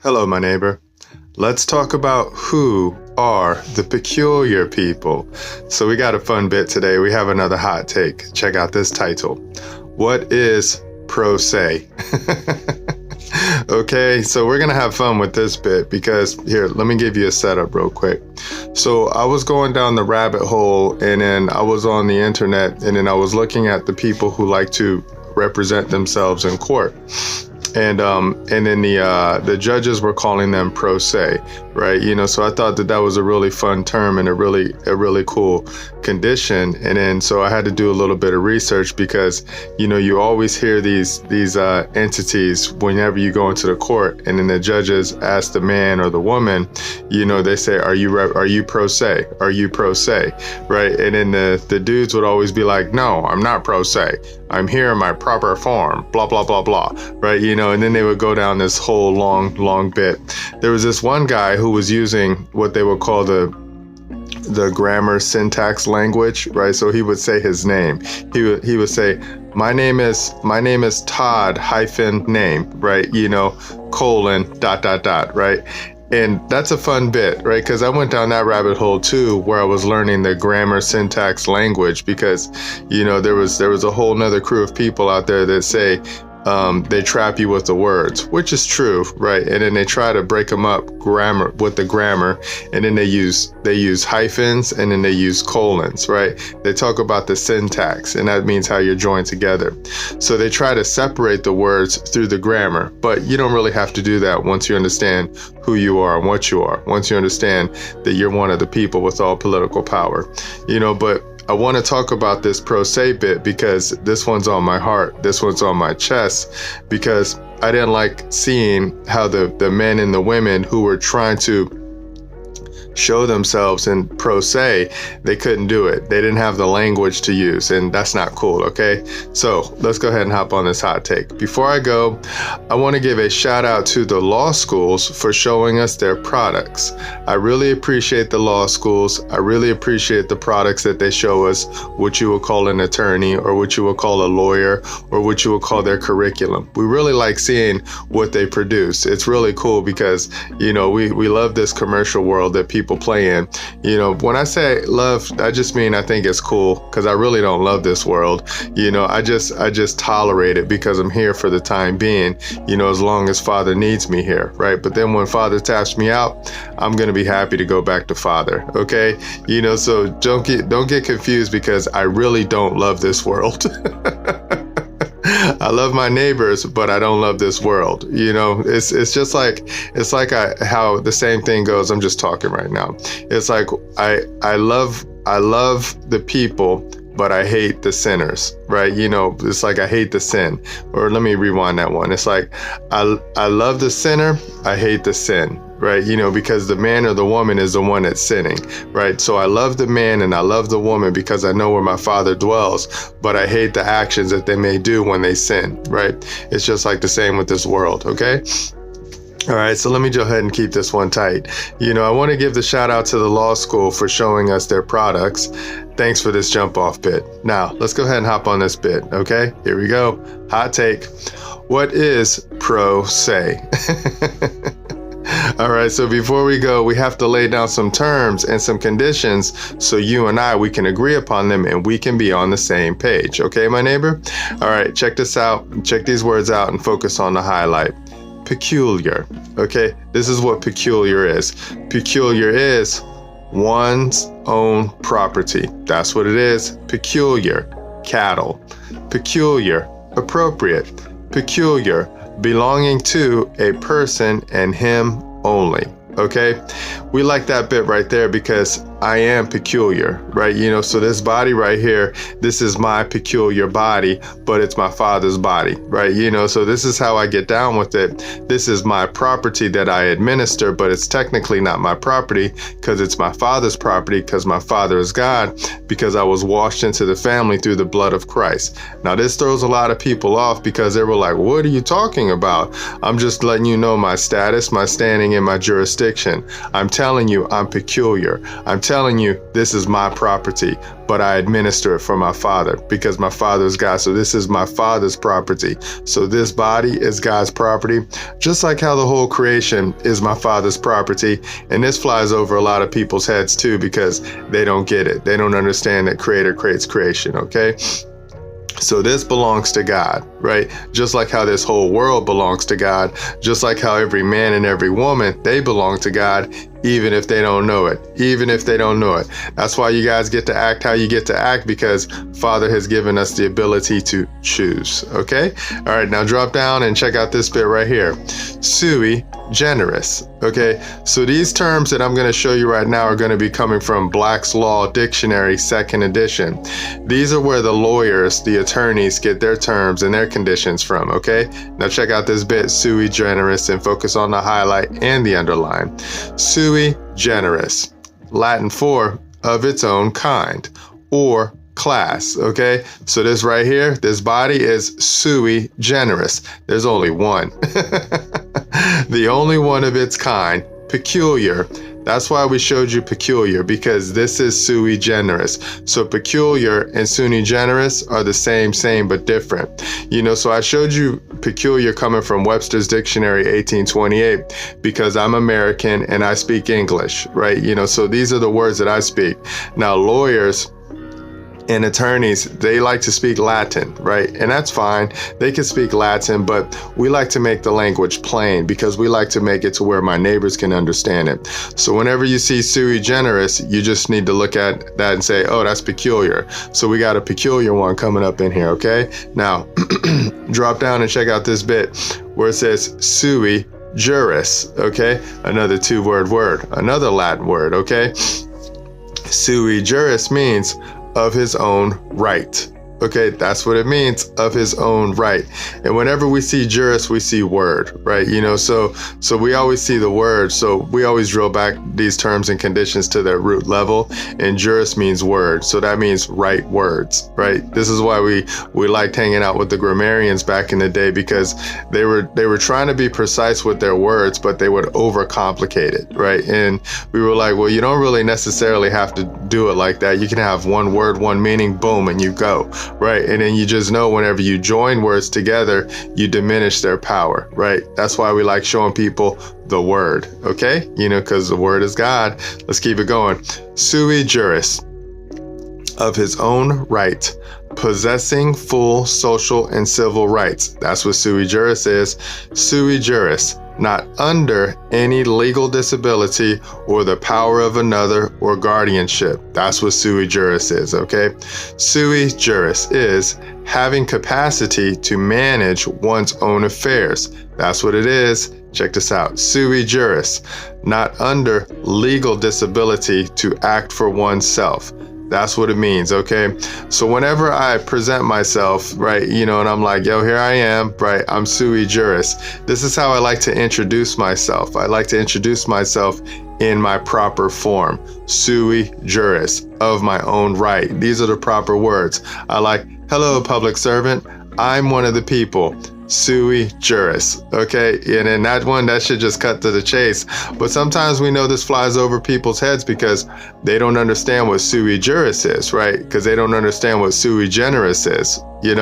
Hello, my neighbor. Let's talk about who are the peculiar people. So we got a fun bit today. We have another hot take. Check out this title. What is pro se? Okay, so we're going to have fun with this bit because here, let me give you a setup real quick. So I was going down the rabbit hole and then I was on the internet and then I was looking at the people who like to represent themselves in court. And then the judges were calling them pro se, right? So I thought that was a really fun term and a really cool condition. And then so I had to do a little bit of research because you always hear these entities whenever you go into the court, and then the judges ask the man or the woman, they say, are you pro se? Are you pro se? Right? And then the dudes would always be like, no, I'm not pro se. I'm here in my proper form, blah, blah, blah, blah, right? And then they would go down this whole long bit. There was this one guy who was using what they would call the grammar syntax language, right? So he would say his name. He would say, my name is Todd hyphen name, right? Colon, ... right? And that's a fun bit, right? Because I went down that rabbit hole too, where I was learning the grammar syntax language because, there was a whole nother crew of people out there that say, they trap you with the words, which is true, right? And then they try to break them up with the grammar, and then they use hyphens and then they use colons, right? They talk about the syntax, and that means how you're joined together. So they try to separate the words through the grammar, but you don't really have to do that once you understand who you are and what you are. Once you understand that you're one of the people with all political power, but I want to talk about this pro se bit because this one's on my heart. This one's on my chest because I didn't like seeing how the men and the women who were trying to show themselves in pro se, they couldn't do it. They didn't have the language to use, and that's not cool, okay? So let's go ahead and hop on this hot take. Before I go, I want to give a shout out to the law schools for showing us their products. I really appreciate the law schools. I really appreciate the products that they show us, what you would call an attorney or what you would call a lawyer or what you would call their curriculum. We really like seeing what they produce. It's really cool because, we love this commercial world that people play in. When I say love, I just mean I think it's cool because I really don't love this world. I just tolerate it because I'm here for the time being, as long as Father needs me here, right? But then when Father taps me out, I'm going to be happy to go back to Father, okay? So don't get confused because I really don't love this world. I love my neighbors, but I don't love this world. It's just like, how the same thing goes. I'm just talking right now. It's like, I love the people, but I hate the sinners, right? It's like I hate the sin. Or let me rewind that one. It's like, I love the sinner, I hate the sin, right? Because the man or the woman is the one that's sinning, right? So I love the man and I love the woman because I know where my Father dwells, but I hate the actions that they may do when they sin, right? It's just like the same with this world, okay? All right, so let me go ahead and keep this one tight. I want to give the shout out to the law school for showing us their products. Thanks for this jump off bit. Now, let's go ahead and hop on this bit, okay? Here we go. Hot take. What is pro se? All right, so before we go, we have to lay down some terms and some conditions so you and we can agree upon them and we can be on the same page. Okay, my neighbor? All right, check this out. Check these words out and focus on the highlight. Peculiar. Okay, this is what peculiar is. Peculiar is one's own property. That's what it is. Peculiar. Cattle. Peculiar. Appropriate. Peculiar. Belonging to a person and him only. Okay, we like that bit right there because I am peculiar, right? So this body right here, this is my peculiar body, but it's my Father's body, right? So this is how I get down with it. This is my property that I administer, but it's technically not my property because it's my Father's property because my Father is God, because I was washed into the family through the blood of Christ. Now, this throws a lot of people off because they were like, what are you talking about? I'm just letting you know my status, my standing, and my jurisdiction. I'm telling you, I'm peculiar. I'm telling you this is my property, but I administer it for my Father because my Father is God. So this is my Father's property. So this body is God's property, just like how the whole creation is my Father's property. And this flies over a lot of people's heads too, because they don't get it. They don't understand that Creator creates creation, okay? So this belongs to God, right? Just like how this whole world belongs to God, just like how every man and every woman, they belong to God, even if they don't know it, That's why you guys get to act how you get to act, because Father has given us the ability to choose, okay? All right, now drop down and check out this bit right here. Sui generis, okay? So these terms that I'm going to show you right now are going to be coming from Black's Law Dictionary, 2nd edition. These are where the lawyers, the attorneys, get their terms and their conditions from, okay? Now check out this bit, sui generis, and focus on the highlight and the underline. Sui generis, Latin for of its own kind, or class, okay? So this right here, this body is sui generis. There's only one. The only one of its kind, peculiar. That's why we showed you peculiar, because this is sui generis. So peculiar and sui generis are the same, but different. So I showed you peculiar coming from Webster's Dictionary, 1828, because I'm American and I speak English, right? So these are the words that I speak. Now, lawyers and attorneys, they like to speak Latin, right? And that's fine. They can speak Latin, but we like to make the language plain because we like to make it to where my neighbors can understand it. So whenever you see sui generis, you just need to look at that and say, oh, that's peculiar. So we got a peculiar one coming up in here, okay? Now, drop down and check out this bit where it says sui juris, okay? Another two-word word, another Latin word, okay? Sui juris means of his own right. Okay, that's what it means, of his own right. And whenever we see juris, we see word, right? So we always see the word. So we always drill back these terms and conditions to their root level. And juris means word. So that means right words, right? This is why we liked hanging out with the grammarians back in the day, because they were trying to be precise with their words, but they would overcomplicate it, right? And we were like, well, you don't really necessarily have to do it like that. You can have one word, one meaning, boom, and you go. Right. And then you just know whenever you join words together, you diminish their power. Right. That's why we like showing people the word. OK, because the word is God. Let's keep it going. Sui juris, of his own right, possessing full social and civil rights. That's what sui juris is. Sui juris, not under any legal disability or the power of another or guardianship. That's what sui juris is, okay? Sui juris is having capacity to manage one's own affairs. That's what it is. Check this out. Sui juris, not under legal disability to act for oneself. That's what it means, okay? So whenever I present myself, right, and I'm like, yo, here I am, right? I'm sui juris. This is how I like to introduce myself. I like to introduce myself in my proper form. Sui juris, of my own right. These are the proper words. I like, hello, public servant. I'm one of the people. Sui juris, okay? And in that one, that should just cut to the chase. But sometimes we know this flies over people's heads because they don't understand what sui juris is, right? Because they don't understand what sui generis is. They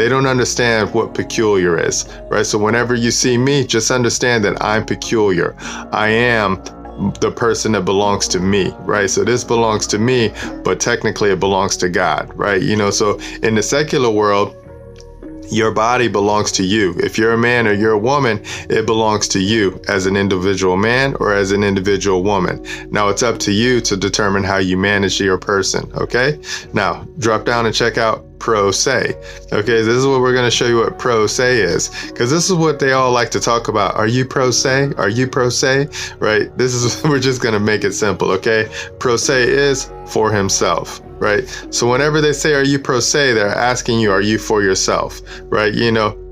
don't understand what peculiar is, right? So whenever you see me, just understand that I'm peculiar. I am the person that belongs to me, right? So this belongs to me, but technically it belongs to God, right? So in the secular world, your body belongs to you. If you're a man or you're a woman, it belongs to you as an individual man or as an individual woman. Now it's up to you to determine how you manage your person, okay? Now, drop down and check out pro se. Okay, this is what we're going to show you what pro se is, because this is what they all like to talk about. Are you pro se? Are you pro se? Right? We're just going to make it simple, okay? Pro se is for himself, right? So whenever they say, are you pro se, they're asking you, are you for yourself, right?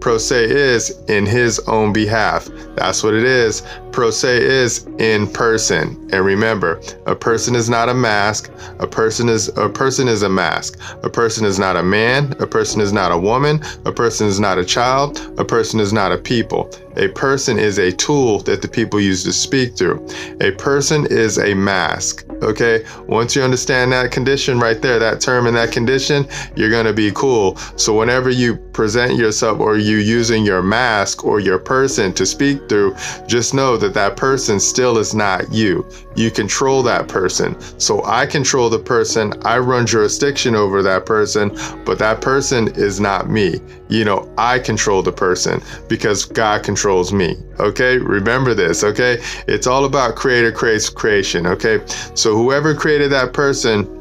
Pro se is in his own behalf. That's what it is. pro se is in person. And remember, a person is not a mask. A person is a mask. A person is not a man. A person is not a woman. A person is not a child. A person is not a people. A person is a tool that the people use to speak through. A person is a mask. Okay, once you understand that condition right there, that term and that condition, you're going to be cool. So whenever you present yourself or you using your mask or your person to speak through, just know that that person still is not you. You control that person. So I control the person. I run jurisdiction over that person, but that person is not me. You know, I control the person because God controls me. Okay, remember this. Okay, it's all about creator creates creation. Okay, so whoever created that person,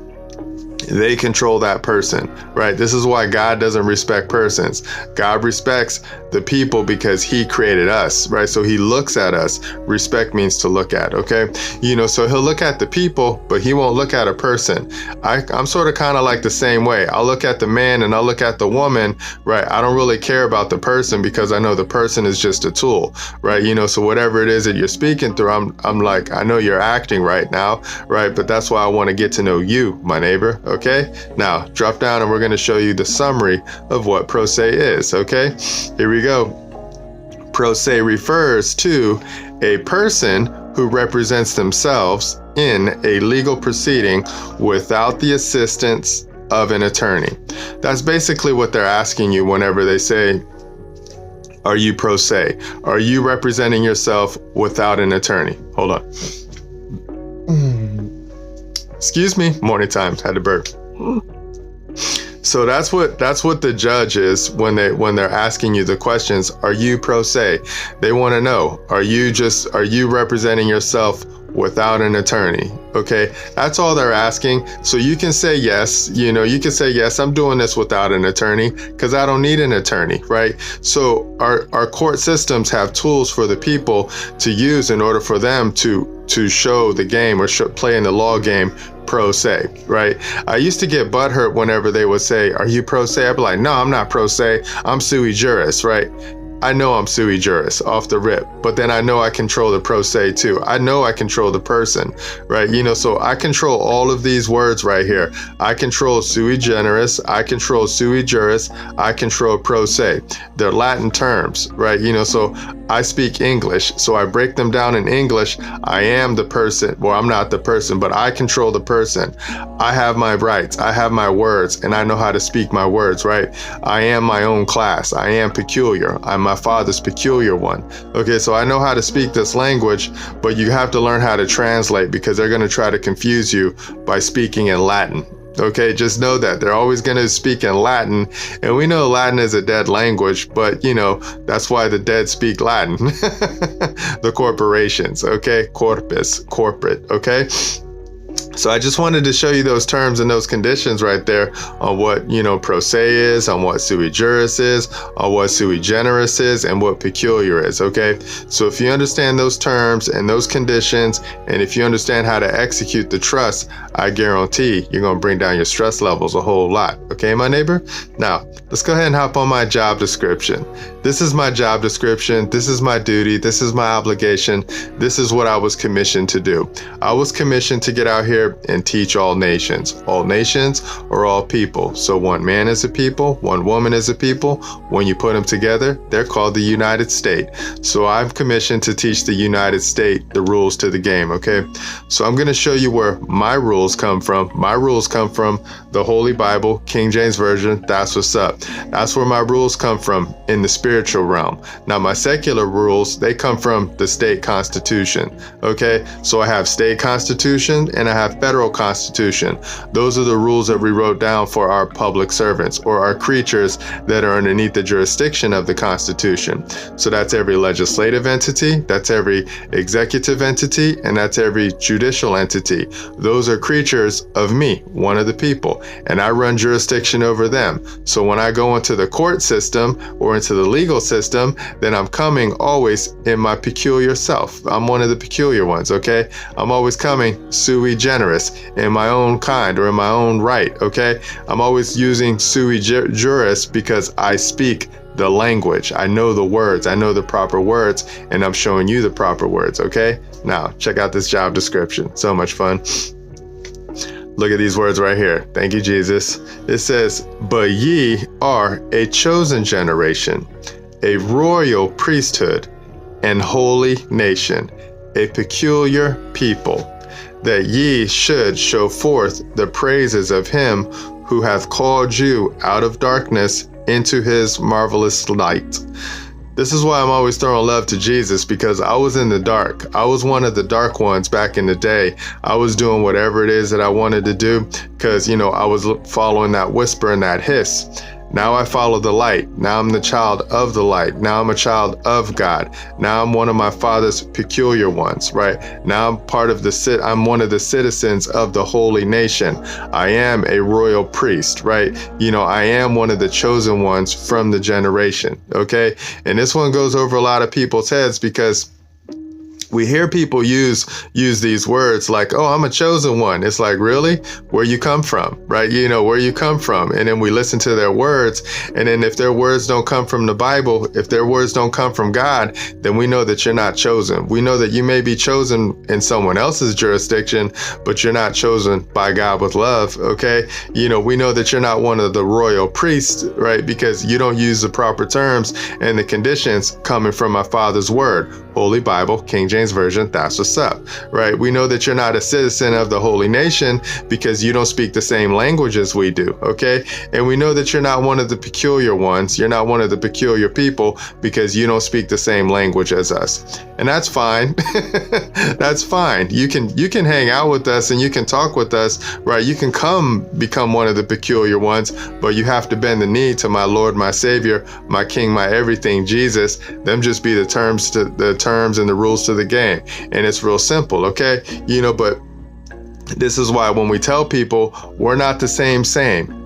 they control that person, right? This is why God doesn't respect persons. God respects the people because he created us, right? So he looks at us. Respect means to look at, okay? You know, so he'll look at the people, but he won't look at a person. I'm sort of kind of like the same way. I'll look at the man and I'll look at the woman, right? I don't really care about the person because I know the person is just a tool, right? You know, so whatever it is that you're speaking through, I'm like, I know you're acting right now, right? But that's why I want to get to know you, my neighbor. Okay, now drop down and we're going to show you the summary of what pro se is. Okay, here we go. Pro se refers to a person who represents themselves in a legal proceeding without the assistance of an attorney. That's basically what they're asking you whenever they say, are you pro se? Are you representing yourself without an attorney? Hold on. Excuse me, morning time, had to burp. So that's what the judge is when they're asking you the questions. Are you pro se? They want to know, are you representing yourself without an attorney? Okay, that's all they're asking. So you can say yes, you know, you can say yes, I'm doing this without an attorney because I don't need an attorney, right? So our court systems have tools for the people to use in order for them to show the game or play in the law game pro se, right? I used to get butthurt whenever they would say, are you pro se? I'd be like, no, I'm not pro se, I'm sui juris, right? I know I'm sui juris off the rip, but then I know I control the pro se too. I know I control the person, right? You know, so I control all of these words right here. I control sui generis, I control sui juris, I control pro se. They're Latin terms, right? You know, so I speak English, so I break them down in English. I am the person, well, I'm not the person, but I control the person. I have my rights, I have my words, and I know how to speak my words, right? I am my own class. I am peculiar. I'm my father's peculiar one. Okay, so I know how to speak this language, but you have to learn how to translate because they're going to try to confuse you by speaking in Latin. Okay, just know that they're always going to speak in Latin, and we know Latin is a dead language, but you know, that's why the dead speak Latin. The corporations, okay? Corpus, corporate, okay? So I just wanted to show you those terms and those conditions right there on what, you know, pro se is, on what sui juris is, on what sui generis is, and what peculiar is, okay? So if you understand those terms and those conditions, and if you understand how to execute the trust, I guarantee you're going to bring down your stress levels a whole lot, okay, my neighbor? Now, let's go ahead and hop on my job description. This is my job description. This is my duty. This is my obligation. This is what I was commissioned to do. I was commissioned to get out here and teach all nations or all people. So one man is a people, one woman is a people. When you put them together, they're called the United States. So I'm commissioned to teach the United States the rules to the game, okay? So I'm going to show you where my rules come from. My rules come from the Holy Bible, King James Version. That's what's up. That's where my rules come from in the spiritual realm. Now, my secular rules, they come from the state constitution, okay? So I have state constitution and I have federal constitution. Those are the rules that we wrote down for our public servants or our creatures that are underneath the jurisdiction of the Constitution. So that's every legislative entity, that's every executive entity, and that's every judicial entity. Those are creatures of me, one of the people, and I run jurisdiction over them. So when I go into the court system or into the legal system, then I'm coming always in my peculiar self. I'm one of the peculiar ones, okay? I'm always coming sui generis, in my own kind or in my own right, okay? I'm always using sui juris because I speak the language. I know the words. I know the proper words, and I'm showing you the proper words, okay? Now, check out this job description. So much fun. Look at these words right here. Thank you, Jesus. It says, but ye are a chosen generation, a royal priesthood, and holy nation, a peculiar people, that ye should show forth the praises of him who hath called you out of darkness into his marvelous light. This is why I'm always throwing love to Jesus, because I was in the dark. I was one of the dark ones back in the day. I was doing whatever it is that I wanted to do because, I was following that whisper and that hiss. Now I follow the light. Now I'm the child of the light. Now I'm a child of God. Now I'm one of my Father's peculiar ones, right? Now I'm one of the citizens of the holy nation. I am a royal priest, right? I am one of the chosen ones from the generation, okay? And this one goes over a lot of people's heads because we hear people use these words like, oh, I'm a chosen one. It's like, really? Where you come from, right? Where you come from. And then we listen to their words. And then if their words don't come from the Bible, if their words don't come from God, then we know that you're not chosen. We know that you may be chosen in someone else's jurisdiction, but you're not chosen by God with love, okay? We know that you're not one of the royal priests, right? Because you don't use the proper terms and the conditions coming from my Father's word. Holy Bible, King James Version, that's what's up, right? We know that you're not a citizen of the holy nation because you don't speak the same language as we do, okay? And we know that you're not one of the peculiar ones. You're not one of the peculiar people because you don't speak the same language as us. And that's fine. That's fine. You can hang out with us and you can talk with us, right? You can become one of the peculiar ones, but you have to bend the knee to my Lord, my Savior, my King, my everything, Jesus. Them just be the terms and the rules to the game. And it's real simple, okay? But this is why when we tell people we're not the same,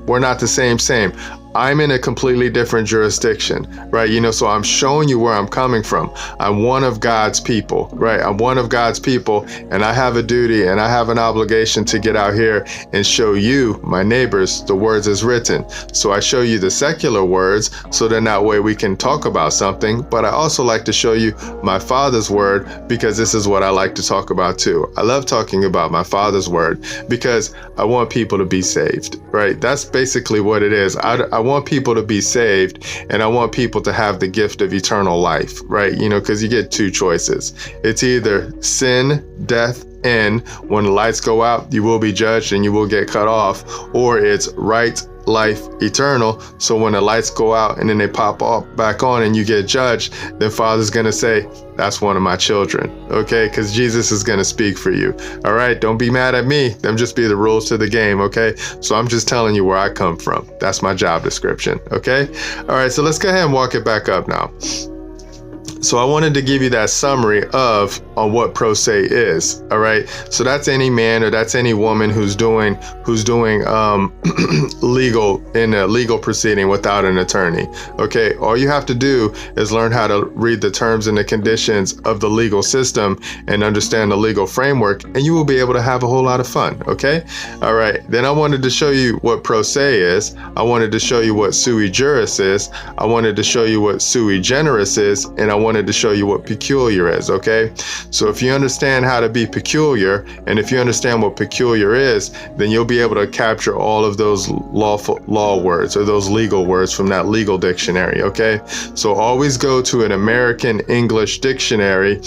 we're not the same. I'm in a completely different jurisdiction, right? So I'm showing you where I'm coming from. I'm one of God's people, right? I'm one of God's people, and I have a duty and I have an obligation to get out here and show you, my neighbors, the words as written. So I show you the secular words, so then that way we can talk about something. But I also like to show you my Father's word, because this is what I like to talk about too. I love talking about my Father's word because I want people to be saved, right? That's basically what it is. I want people to be saved, and I want people to have the gift of eternal life, right? Because you get two choices. It's either sin, death, and when the lights go out, you will be judged and you will get cut off, or it's right, life, eternal. So when the lights go out and then they pop back on and you get judged, then Father's going to say, that's one of my children, okay? Because Jesus is going to speak for you, all right? Don't be mad at me. Them just be the rules to the game, okay? So I'm just telling you where I come from. That's my job description, okay? All right, so let's go ahead and walk it back up now. So I wanted to give you that summary on what pro se is. All right. So that's any man or that's any woman who's doing legal in a legal proceeding without an attorney. Okay. All you have to do is learn how to read the terms and the conditions of the legal system and understand the legal framework, and you will be able to have a whole lot of fun. Okay. All right. Then I wanted to show you what pro se is. I wanted to show you what sui juris is. I wanted to show you what sui generis is, and I wanted to show you what peculiar is, okay? So if you understand how to be peculiar, and if you understand what peculiar is, then you'll be able to capture all of those law words or those legal words from that legal dictionary, okay? So always go to an American English dictionary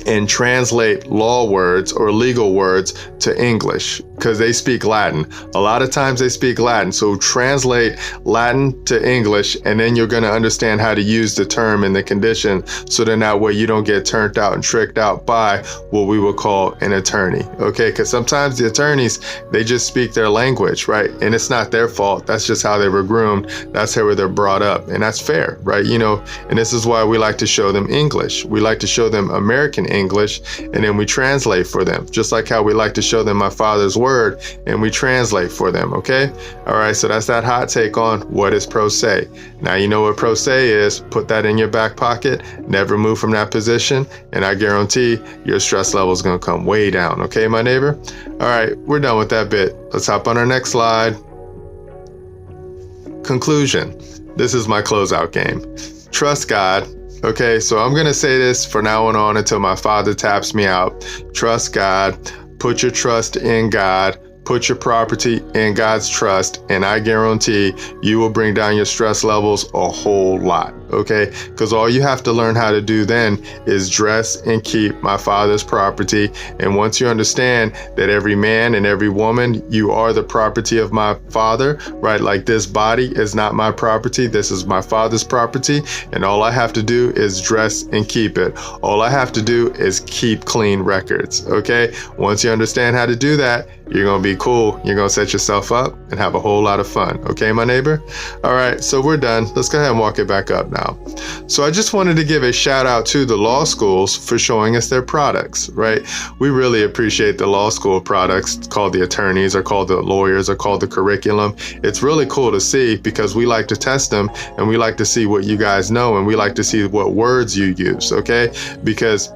and translate law words or legal words to English, because they speak Latin. A lot of times they speak Latin. So translate Latin to English, and then you're going to understand how to use the term and the condition. So then that way you don't get turned out and tricked out by what we would call an attorney. Okay. Because sometimes the attorneys, they just speak their language, right? And it's not their fault. That's just how they were groomed. That's how they're brought up. And that's fair, right? And this is why we like to show them English. We like to show them American English, and then we translate for them, just like how we like to show them my Father's word and we translate for them. Okay. All right. So that's that hot take on what is pro se. Now, you know what pro se is. Put that in your back pocket, never move from that position, and I guarantee your stress level is going to come way down. Okay, my neighbor. All right. We're done with that bit. Let's hop on our next slide. Conclusion. this is my closeout game. Trust God. Okay, so I'm going to say this for now on until my Father taps me out. Trust God. Put your trust in God. Put your property in God's trust, and I guarantee you will bring down your stress levels a whole lot, okay? Because all you have to learn how to do then is dress and keep my Father's property. And once you understand that every man and every woman, you are the property of my Father, right? Like this body is not my property. This is my Father's property. And all I have to do is dress and keep it. All I have to do is keep clean records, okay? Once you understand how to do that, you're going to be cool. You're going to set yourself up and have a whole lot of fun. Okay, my neighbor? All right, so we're done. Let's go ahead and walk it back up now. So I just wanted to give a shout out to the law schools for showing us their products, right? We really appreciate the law school products called the attorneys or called the lawyers or called the curriculum. It's really cool to see because we like to test them and we like to see what you guys know and we like to see what words you use, okay? Because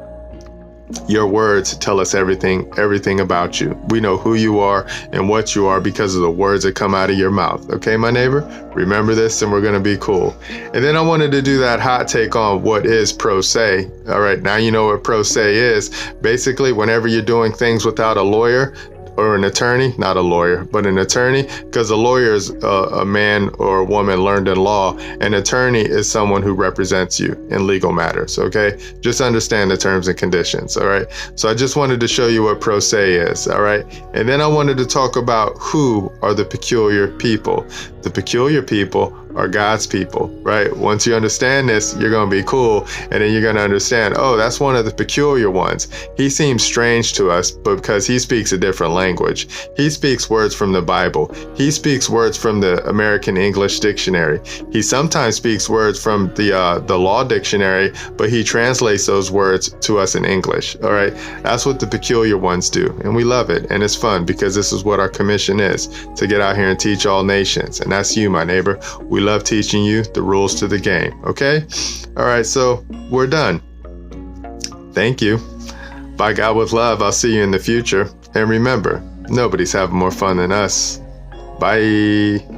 your words tell us everything about you. We know who you are and what you are because of the words that come out of your mouth. Okay, my neighbor? Remember this and we're going to be cool. And then I wanted to do that hot take on what is pro se. All right, now you know what pro se is. Basically, whenever you're doing things without a lawyer, or an attorney, not a lawyer, but an attorney, because a lawyer is a man or a woman learned in law. An attorney is someone who represents you in legal matters, okay? Just understand the terms and conditions, all right? So I just wanted to show you what pro se is, all right? And then I wanted to talk about who are the peculiar people. The peculiar people are God's people, right? Once you understand this, you're going to be cool. And then you're going to understand, oh, that's one of the peculiar ones. He seems strange to us, but because he speaks a different language. He speaks words from the Bible. He speaks words from the American English Dictionary. He sometimes speaks words from the law dictionary, but he translates those words to us in English, all right? That's what the peculiar ones do. And we love it. And it's fun because this is what our commission is, to get out here and teach all nations. And that's you, my neighbor. We love teaching you the rules to the game, okay? All right, so we're done. Thank you. By God with love, I'll see you in the future. And remember, nobody's having more fun than us. Bye.